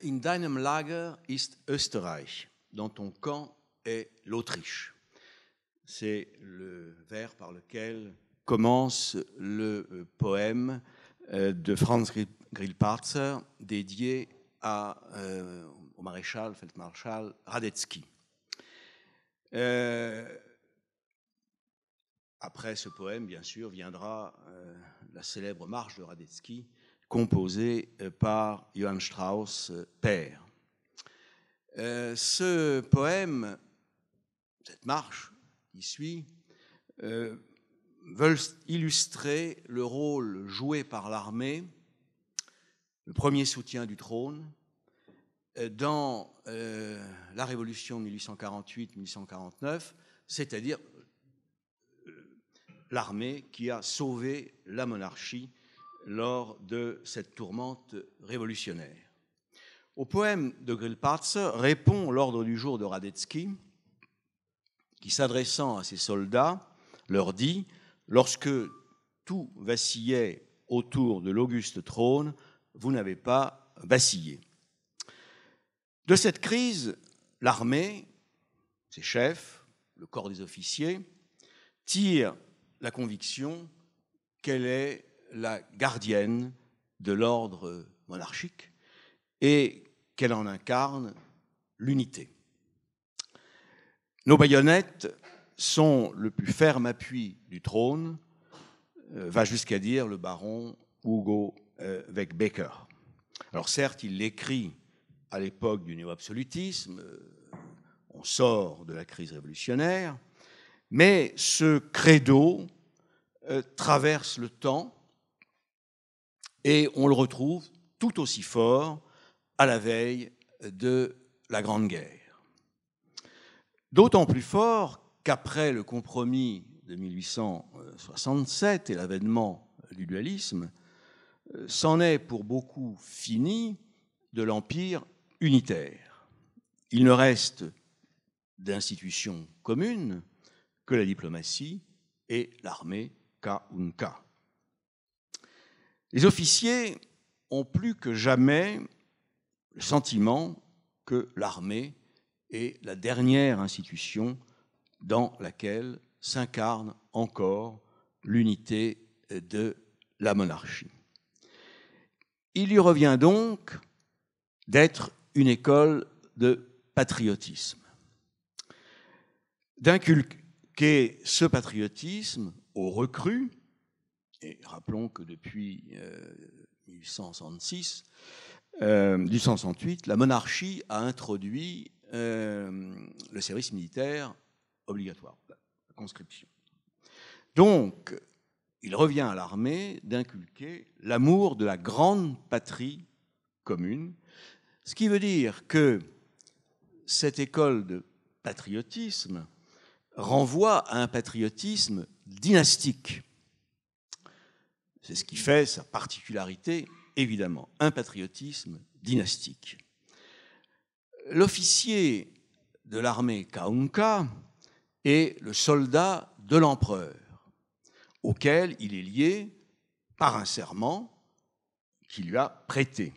In deinem Lager ist Österreich. Dans ton camp est l'Autriche. C'est le vers par lequel commence le poème de Franz Grillparzer dédié au maréchal, feldmarschall Radetzky. Après ce poème, bien sûr, viendra la célèbre marche de Radetzky, composée par Johann Strauss père. Ce poème, cette marche qui suit, veulent illustrer le rôle joué par l'armée, le premier soutien du trône, dans la Révolution de 1848-1849, c'est-à-dire l'armée qui a sauvé la monarchie lors de cette tourmente révolutionnaire. Au poème de Grillparzer répond l'ordre du jour de Radetzky, qui, s'adressant à ses soldats, leur dit « Lorsque tout vacillait autour de l'auguste trône, vous n'avez pas vacillé ». De cette crise, l'armée, ses chefs, le corps des officiers, tirent la conviction qu'elle est la gardienne de l'ordre monarchique et qu'elle en incarne l'unité. Nos baïonnettes sont le plus ferme appui du trône, va jusqu'à dire le baron Hugo Weckbecker. Alors certes, il l'écrit à l'époque du néo-absolutisme, on sort de la crise révolutionnaire, mais ce credo traverse le temps et on le retrouve tout aussi fort à la veille de la Grande Guerre. D'autant plus fort qu'après le compromis de 1867 et l'avènement du dualisme, c'en est pour beaucoup fini de l'empire unitaire. Il ne reste d'institutions communes que la diplomatie et l'armée cas un cas. Les officiers ont plus que jamais le sentiment que l'armée est la dernière institution dans laquelle s'incarne encore l'unité de la monarchie. Il lui revient donc d'être une école de patriotisme, d'inculquer ce patriotisme aux recrues, et rappelons que depuis 1868, la monarchie a introduit le service militaire obligatoire, la conscription. Donc, il revient à l'armée d'inculquer l'amour de la grande patrie commune, ce qui veut dire que cette école de patriotisme renvoie à un patriotisme dynastique. C'est ce qui fait sa particularité, évidemment, un patriotisme dynastique. L'officier de l'armée Kaunka est le soldat de l'empereur, auquel il est lié par un serment qu'il lui a prêté.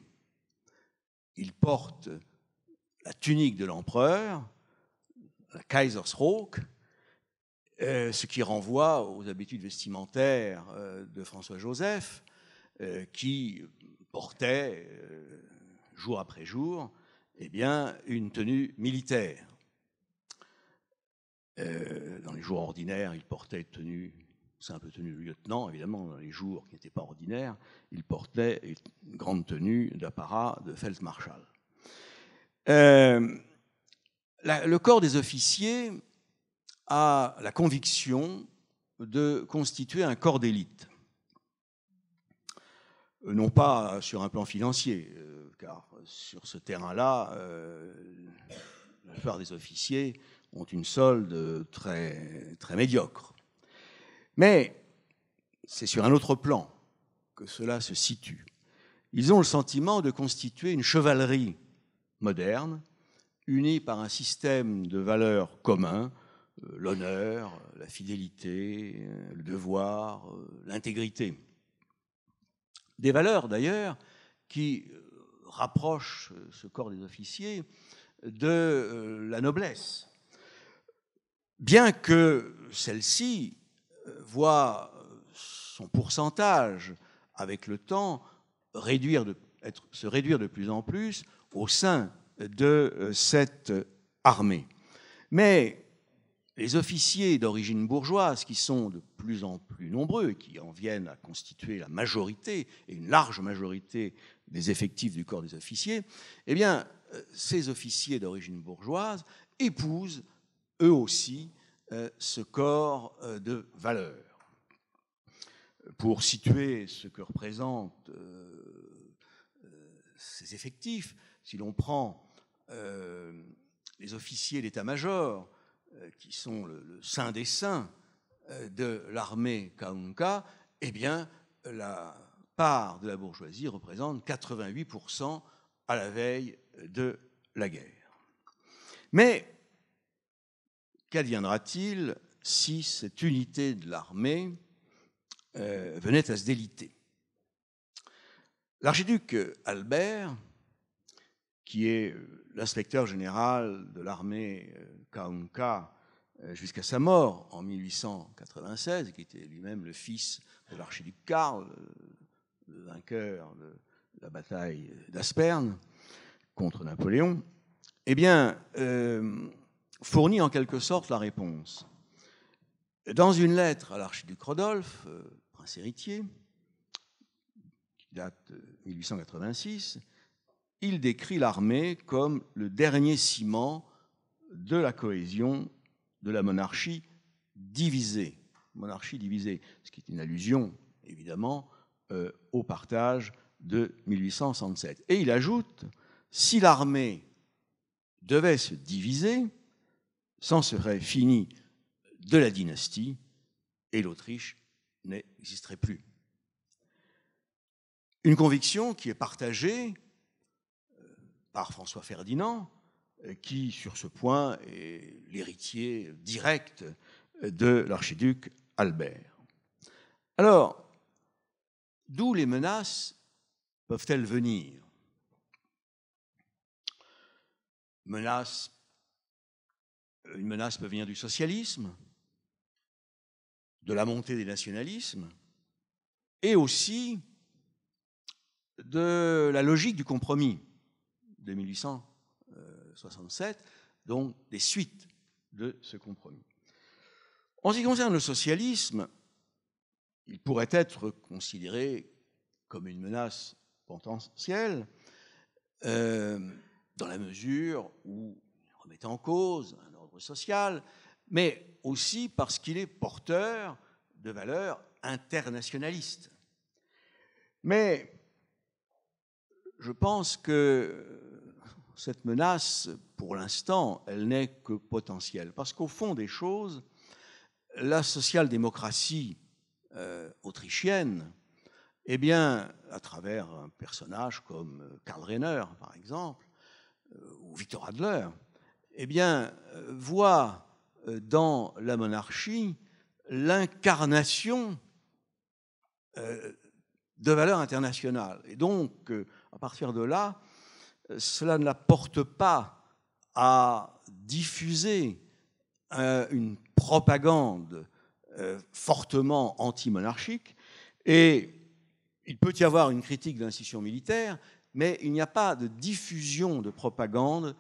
Il porte la tunique de l'empereur, la Kaisersrock, ce qui renvoie aux habitudes vestimentaires de François-Joseph, qui portait, jour après jour, eh bien, une tenue militaire. Dans les jours ordinaires, il portait simple tenue de lieutenant, évidemment, dans les jours qui n'étaient pas ordinaires, il portait une grande tenue d'apparat de feldmarschall. Le corps des officiers a la conviction de constituer un corps d'élite. Non pas sur un plan financier, car sur ce terrain-là, la plupart des officiers ont une solde très, très médiocre. Mais c'est sur un autre plan que cela se situe. Ils ont le sentiment de constituer une chevalerie moderne, unie par un système de valeurs communs, l'honneur, la fidélité, le devoir, l'intégrité. Des valeurs, d'ailleurs, qui rapproche ce corps des officiers de la noblesse, bien que celle-ci voit son pourcentage, avec le temps, se réduire de plus en plus au sein de cette armée. Mais les officiers d'origine bourgeoise, qui sont de plus en plus nombreux et qui en viennent à constituer la majorité, et une large majorité des effectifs du corps des officiers, eh bien, ces officiers d'origine bourgeoise épousent eux aussi ce corps de valeurs. Pour situer ce que représentent ces effectifs, si l'on prend les officiers d'état-major, qui sont le saint des saints de l'armée Kaunka, eh bien, la part de la bourgeoisie représente 88% à la veille de la guerre. Mais qu'adviendra-t-il si cette unité de l'armée venait à se déliter? L'archiduc Albert, qui est l'inspecteur général de l'armée Kaunka jusqu'à sa mort en 1896, qui était lui-même le fils de l'archiduc Karl, le vainqueur de la bataille d'Asperne contre Napoléon, eh bien, fournit en quelque sorte la réponse. Dans une lettre à l'archiduc Rodolphe, prince héritier, qui date de 1886, il décrit l'armée comme le dernier ciment de la cohésion de la monarchie divisée, ce qui est une allusion, évidemment, au partage de 1867. Et il ajoute, si l'armée devait se diviser, c'en serait fini de la dynastie et l'Autriche n'existerait plus. Une conviction qui est partagée par François Ferdinand, qui, sur ce point, est l'héritier direct de l'archiduc Albert. Alors, d'où les menaces peuvent-elles venir? Une menace peut venir du socialisme, de la montée des nationalismes, et aussi de la logique du compromis de 1867, donc des suites de ce compromis. En ce qui concerne le socialisme, il pourrait être considéré comme une menace potentielle dans la mesure où il remet en cause un ordre social, mais aussi parce qu'il est porteur de valeurs internationalistes. Mais je pense que cette menace, pour l'instant, elle n'est que potentielle, parce qu'au fond des choses, la social-démocratie autrichienne, eh bien, à travers un personnage comme Karl Renner, par exemple, ou Victor Adler, eh bien, voit dans la monarchie l'incarnation de valeurs internationales. Et donc, à partir de là, cela ne la porte pas à diffuser une propagande fortement anti-monarchique. Et il peut y avoir une critique de l'institution militaire, mais il n'y a pas de diffusion de propagande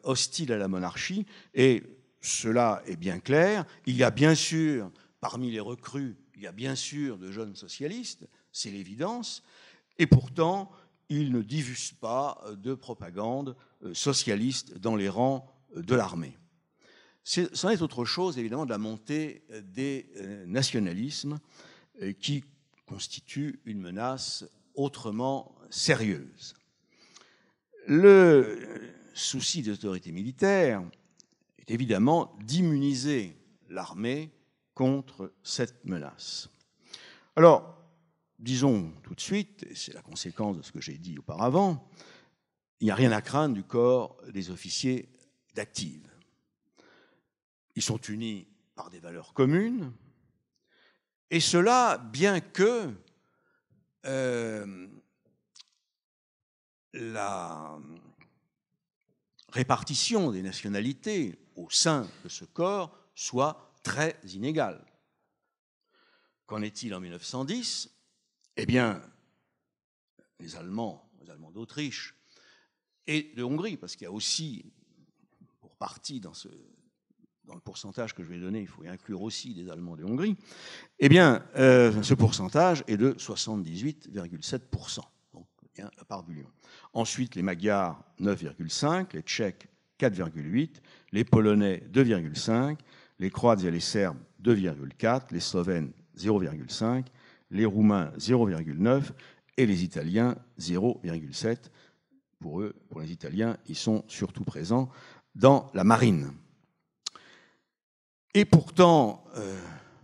hostile à la monarchie. Et cela est bien clair. Il y a bien sûr, parmi les recrues, il y a bien sûr de jeunes socialistes, c'est l'évidence, et pourtant, ils ne diffusent pas de propagande socialiste dans les rangs de l'armée. C'en est autre chose, évidemment, de la montée des nationalismes qui constitue une menace autrement sérieuse. Le souci des autorités militaires est évidemment d'immuniser l'armée contre cette menace. Alors, disons tout de suite, et c'est la conséquence de ce que j'ai dit auparavant, il n'y a rien à craindre du corps des officiers d'active. Ils sont unis par des valeurs communes, et cela, bien que la répartition des nationalités au sein de ce corps soit très inégale. Qu'en est-il en 1910? Eh bien, les Allemands d'Autriche et de Hongrie, parce qu'il y a aussi, pour partie dans le pourcentage que je vais donner, il faut y inclure aussi des Allemands de Hongrie, eh bien, ce pourcentage est de 78,7%. Donc, bien la part du lion. Ensuite, les Magyars, 9,5%, les Tchèques, 4,8%, les Polonais, 2,5%, les Croates et les Serbes, 2,4%, les Slovènes, 0,5%, les Roumains, 0,9%, et les Italiens, 0,7%. Pour eux, pour les Italiens, ils sont surtout présents dans la marine. Et pourtant,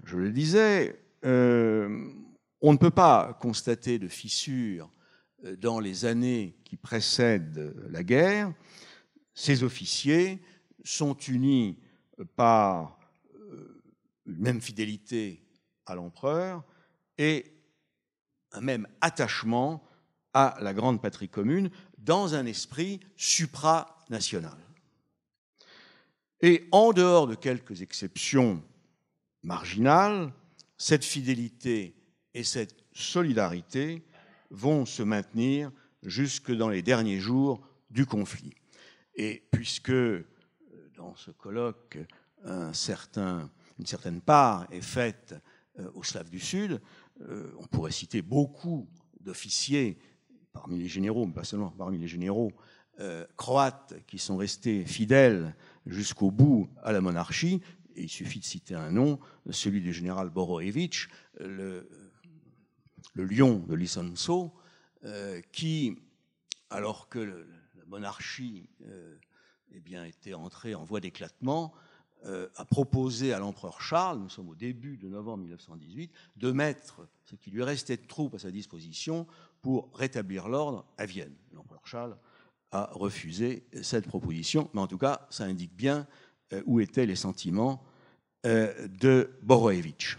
je le disais, on ne peut pas constater de fissure dans les années qui précèdent la guerre. Ces officiers sont unis par une même fidélité à l'empereur et un même attachement à la grande patrie commune dans un esprit supranational. Et en dehors de quelques exceptions marginales, cette fidélité et cette solidarité vont se maintenir jusque dans les derniers jours du conflit. Et puisque dans ce colloque, une certaine part est faite aux Slaves du Sud, on pourrait citer beaucoup d'officiers, parmi les généraux, mais pas seulement parmi les généraux, croates qui sont restés fidèles jusqu'au bout à la monarchie. Et il suffit de citer un nom, celui du général Borojević, le lion de Lisenco, qui, alors que la monarchie était entrée en voie d'éclatement, a proposé à l'empereur Charles, nous sommes au début de novembre 1918, de mettre ce qui lui restait de troupes à sa disposition pour rétablir l'ordre à Vienne. L'empereur Charles a refusé cette proposition, mais en tout cas, ça indique bien où étaient les sentiments de Borojević.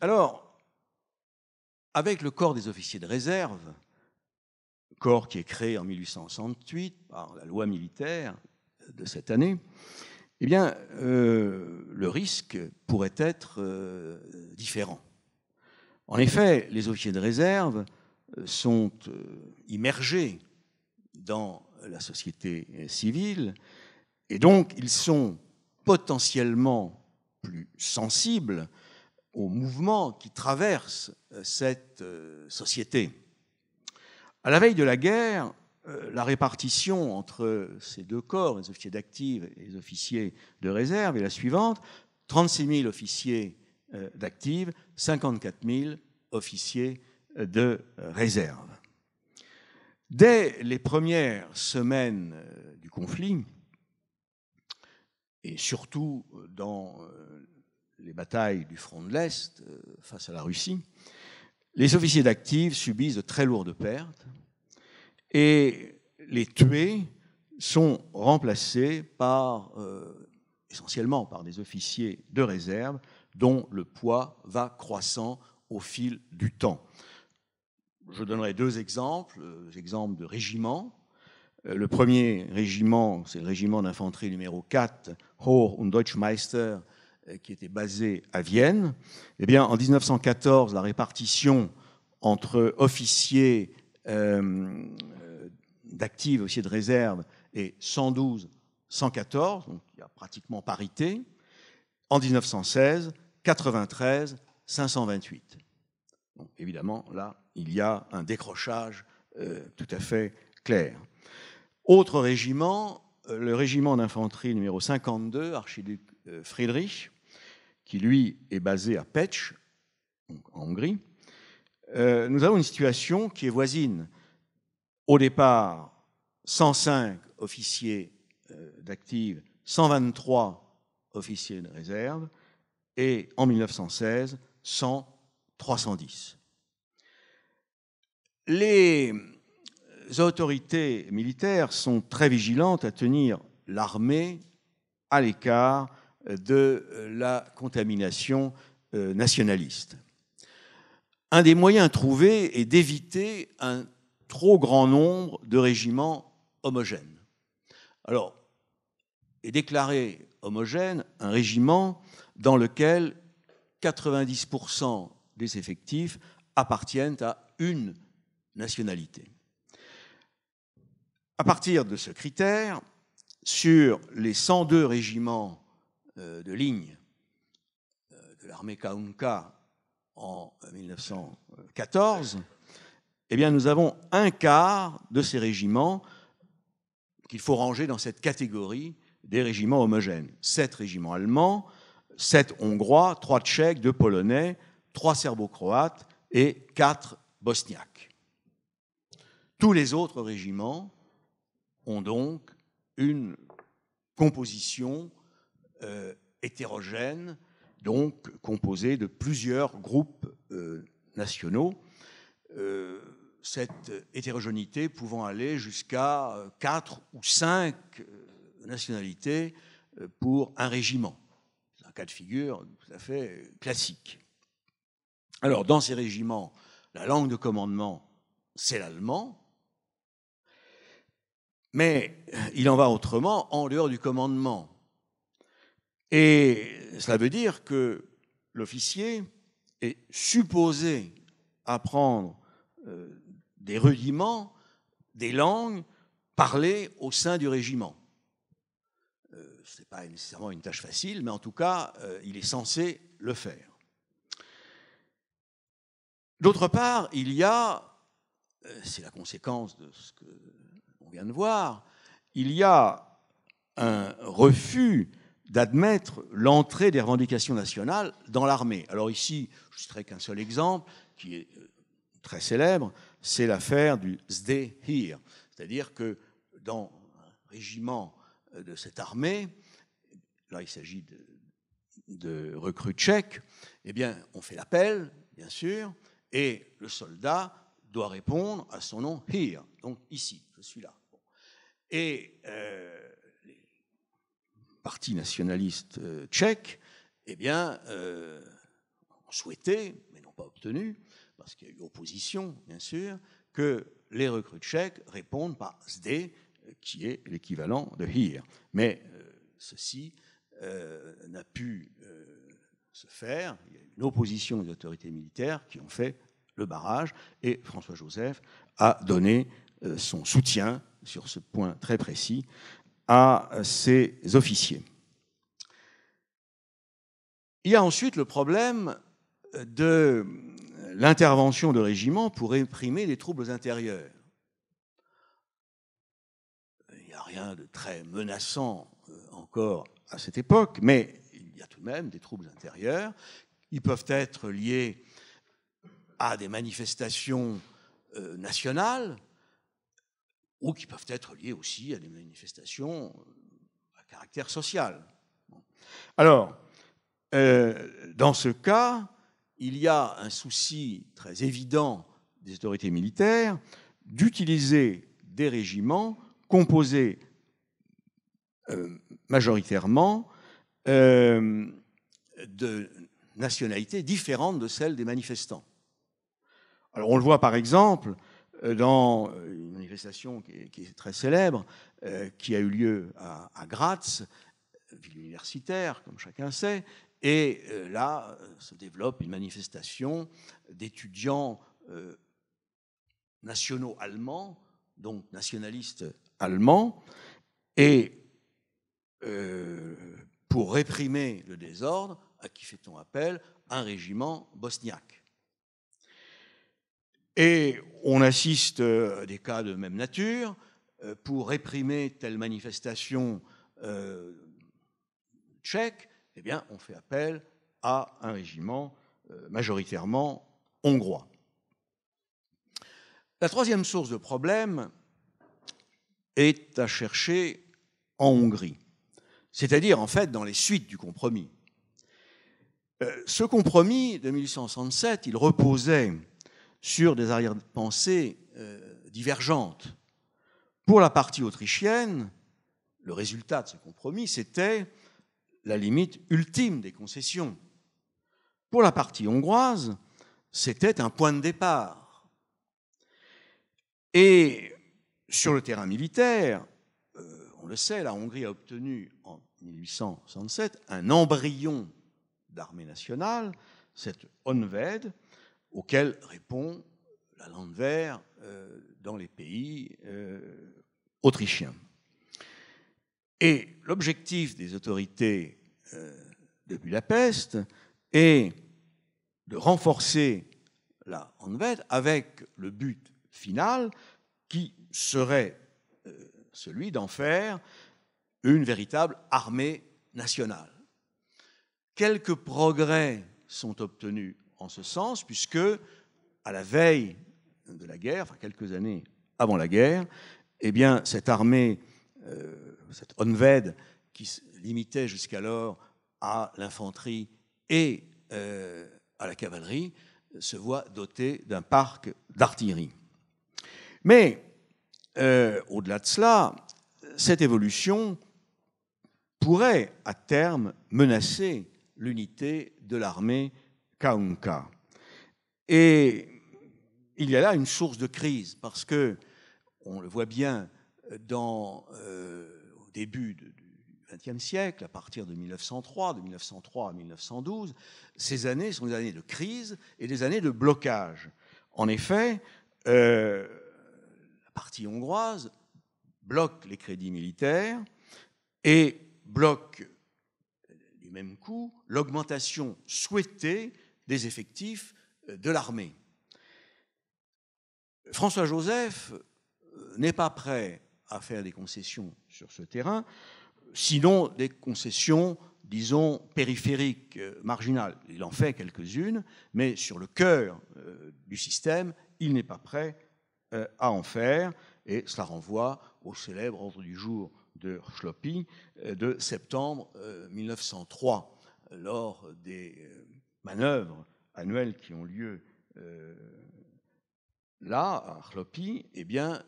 Alors, avec le corps des officiers de réserve, corps qui est créé en 1868 par la loi militaire de cette année, eh bien, le risque pourrait être différent. En effet, les officiers de réserve sont immergés dans la société civile et donc ils sont potentiellement plus sensibles aux mouvements qui traversent cette société. À la veille de la guerre, la répartition entre ces deux corps, les officiers d'active et les officiers de réserve, est la suivante: 36 000 officiers d'active, 54 000 officiers de réserve. Dès les premières semaines du conflit, et surtout dans les batailles du front de l'Est face à la Russie, les officiers d'active subissent de très lourdes pertes et les tués sont remplacés essentiellement par des officiers de réserve dont le poids va croissant au fil du temps. Je donnerai deux exemples de régiments. Le premier régiment, c'est le régiment d'infanterie numéro 4, Hoch- und Deutschmeister, qui était basé à Vienne. Eh bien, en 1914, la répartition entre officiers d'active, officiers de réserve, est 112, 114, donc il y a pratiquement parité. En 1916, 93, 528. Donc, évidemment, là, il y a un décrochage tout à fait clair. Autre régiment, le régiment d'infanterie numéro 52, archiduc Friedrich, qui lui est basé à Pécs, en Hongrie. Nous avons une situation qui est voisine. Au départ, 105 officiers d'active, 123 officiers de réserve, et en 1916, 100, 310. Les autorités militaires sont très vigilantes à tenir l'armée à l'écart de la contamination nationaliste. un des moyens trouvés est d'éviter un trop grand nombre de régiments homogènes. Alors, est déclaré homogène un régiment dans lequel 90% des effectifs appartiennent à une nationalité. À partir de ce critère, sur les 102 régiments de ligne de l'armée Kaunka en 1914, eh bien, nous avons un quart de ces régiments qu'il faut ranger dans cette catégorie des régiments homogènes. 7 régiments allemands, 7 hongrois, 3 tchèques, 2 polonais, 3 serbo-croates et 4 bosniaques. Tous les autres régiments ont donc une composition hétérogène, donc composée de plusieurs groupes nationaux, cette hétérogénéité pouvant aller jusqu'à 4 ou 5 nationalités pour un régiment. C'est un cas de figure tout à fait classique. Alors, dans ces régiments, la langue de commandement, c'est l'allemand, mais il en va autrement en dehors du commandement. Et cela veut dire que l'officier est supposé apprendre des rudiments, des langues parlées au sein du régiment. Ce n'est pas nécessairement une tâche facile, mais en tout cas, il est censé le faire. D'autre part, il y a, c'est la conséquence de ce qu'on vient de voir, il y a un refus d'admettre l'entrée des revendications nationales dans l'armée. Alors ici, je ne citerai qu'un seul exemple, qui est très célèbre, c'est l'affaire du Sde-Heer. C'est-à-dire que dans un régiment de cette armée, là il s'agit de recrues tchèques, eh bien on fait l'appel, bien sûr, et le soldat doit répondre à son nom Heer, donc ici, je suis là. Et les partis nationalistes tchèques, eh bien, ont souhaité, mais n'ont pas obtenu, parce qu'il y a eu opposition, bien sûr, que les recrues tchèques répondent par SD, qui est l'équivalent de Heer. Mais ceci n'a pu se faire. Il y a eu une opposition des autorités militaires qui ont fait le barrage, et François-Joseph a donné son soutien sur ce point très précis à ces officiers. Il y a ensuite le problème de l'intervention de régiments pour réprimer les troubles intérieurs. Il n'y a rien de très menaçant encore à cette époque, mais il y a tout de même des troubles intérieurs. Ils peuvent être liés à des manifestations nationales ou qui peuvent être liés aussi à des manifestations à caractère social. Alors, dans ce cas, il y a un souci très évident des autorités militaires d'utiliser des régiments composés majoritairement de nationalités différentes de celles des manifestants. Alors on le voit par exemple dans une manifestation qui est très célèbre, qui a eu lieu à Graz, ville universitaire, comme chacun sait, et là se développe une manifestation d'étudiants nationaux allemands, donc nationalistes allemands, et pour réprimer le désordre, à qui fait-on appel? Un régiment bosniaque. Et on assiste à des cas de même nature. Pour réprimer telle manifestation tchèque, eh bien, on fait appel à un régiment majoritairement hongrois. La troisième source de problème est à chercher en Hongrie, c'est-à-dire en fait dans les suites du compromis. Ce compromis de 1867, il reposait sur des arrière-pensées divergentes. Pour la partie autrichienne, le résultat de ce compromis, c'était la limite ultime des concessions. Pour la partie hongroise, c'était un point de départ. Et sur le terrain militaire, on le sait, la Hongrie a obtenu en 1867 un embryon d'armée nationale, cette Honvéd, auquel répond la Landwehr dans les pays autrichiens. Et l'objectif des autorités de Budapest est de renforcer la Honvéd avec le but final qui serait celui d'en faire une véritable armée nationale. Quelques progrès sont obtenus en ce sens, puisque à la veille de la guerre, enfin quelques années avant la guerre, eh bien, cette armée, cette Honvéd, qui se limitait jusqu'alors à l'infanterie et à la cavalerie, se voit dotée d'un parc d'artillerie. Mais au-delà de cela, cette évolution pourrait à terme menacer l'unité de l'armée Kaunka. Et il y a là une source de crise, parce que, on le voit bien au début du XXe siècle, à partir de 1903 à 1912, ces années sont des années de crise et des années de blocage. En effet, la partie hongroise bloque les crédits militaires et bloque du même coup l'augmentation souhaitée des effectifs de l'armée. François-Joseph n'est pas prêt à faire des concessions sur ce terrain, sinon des concessions, disons, périphériques, marginales. Il en fait quelques-unes, mais sur le cœur du système, il n'est pas prêt à en faire, et cela renvoie au célèbre ordre du jour de Chlopi de septembre 1903, lors des manœuvres annuelles qui ont lieu là, à Chlopi. Eh bien,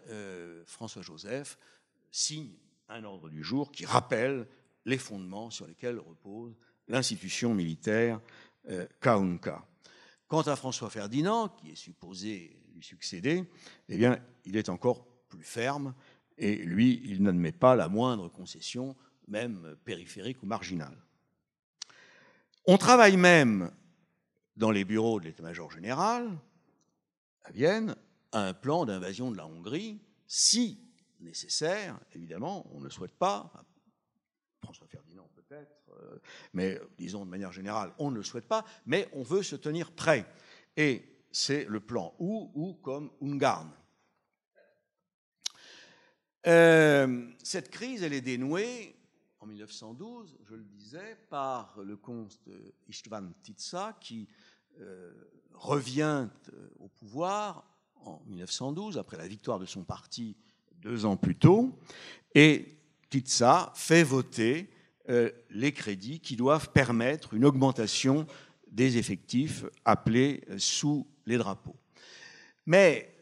François-Joseph signe un ordre du jour qui rappelle les fondements sur lesquels repose l'institution militaire Kaunka. Quant à François-Ferdinand, qui est supposé lui succéder, eh bien, il est encore plus ferme, et lui, il n'admet pas la moindre concession, même périphérique ou marginale. On travaille même dans les bureaux de l'état-major général, à Vienne, à un plan d'invasion de la Hongrie, si nécessaire, évidemment, on ne le souhaite pas, François Ferdinand peut-être, mais disons de manière générale, on ne le souhaite pas, mais on veut se tenir prêt. Et c'est le plan ou comme Ungarn. Cette crise, elle est dénouée en 1912, je le disais, par le comte István Tisza, qui revient au pouvoir en 1912, après la victoire de son parti 2 ans plus tôt, et Tisza fait voter les crédits qui doivent permettre une augmentation des effectifs appelés sous les drapeaux. Mais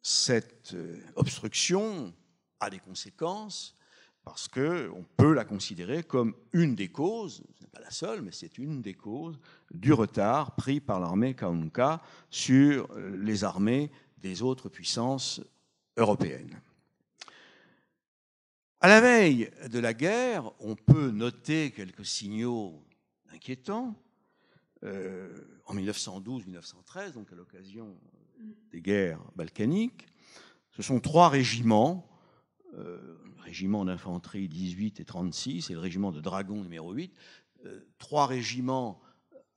cette obstruction a des conséquences, parce qu'on peut la considérer comme une des causes, ce n'est pas la seule, mais c'est une des causes du retard pris par l'armée Kaunka sur les armées des autres puissances européennes. À la veille de la guerre, on peut noter quelques signaux inquiétants. En 1912-1913, donc à l'occasion des guerres balkaniques, ce sont 3 régiments, le régiment d'infanterie 18 et 36 et le régiment de dragons numéro 8, 3 régiments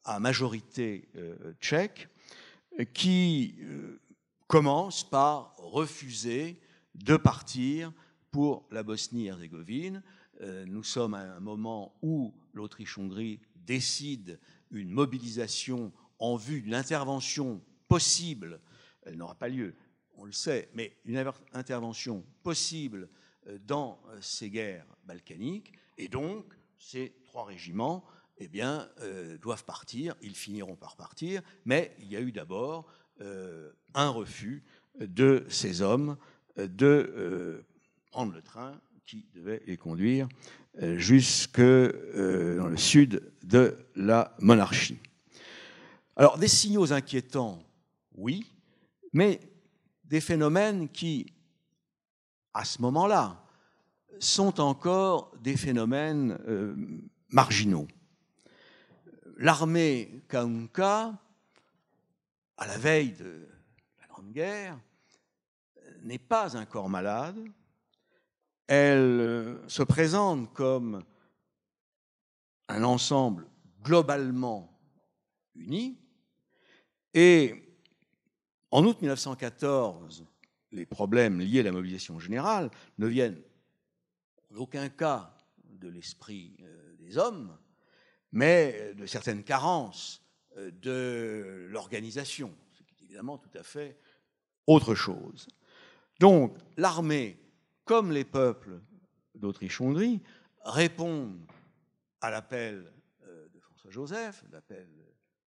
à majorité tchèque, qui commencent par refuser de partir pour la Bosnie-Herzégovine. Nous sommes à un moment où l'Autriche-Hongrie décide une mobilisation en vue d'une intervention possible. Elle n'aura pas lieu, on le sait, mais une intervention possible dans ces guerres balkaniques. Et donc, ces 3 régiments eh bien, doivent partir. Ils finiront par partir, mais il y a eu d'abord un refus de ces hommes de prendre le train qui devait les conduire jusque dans le sud de la monarchie. Alors, des signaux inquiétants, oui, mais des phénomènes qui, à ce moment-là, sont encore des phénomènes marginaux. L'armée Kaunka, à la veille de la Grande Guerre, n'est pas un corps malade. Elle se présente comme un ensemble globalement uni. Et en août 1914, les problèmes liés à la mobilisation générale ne viennent en aucun cas de l'esprit des hommes, mais de certaines carences de l'organisation, ce qui est évidemment tout à fait autre chose. Donc, l'armée, comme les peuples d'Autriche-Hongrie, répondent à l'appel de François-Joseph, l'appel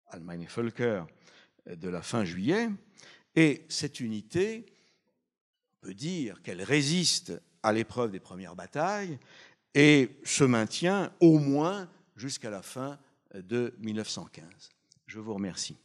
Allgemeine Völker de la fin juillet, et cette unité, on peut dire qu'elle résiste à l'épreuve des premières batailles et se maintient au moins jusqu'à la fin de 1915. Je vous remercie.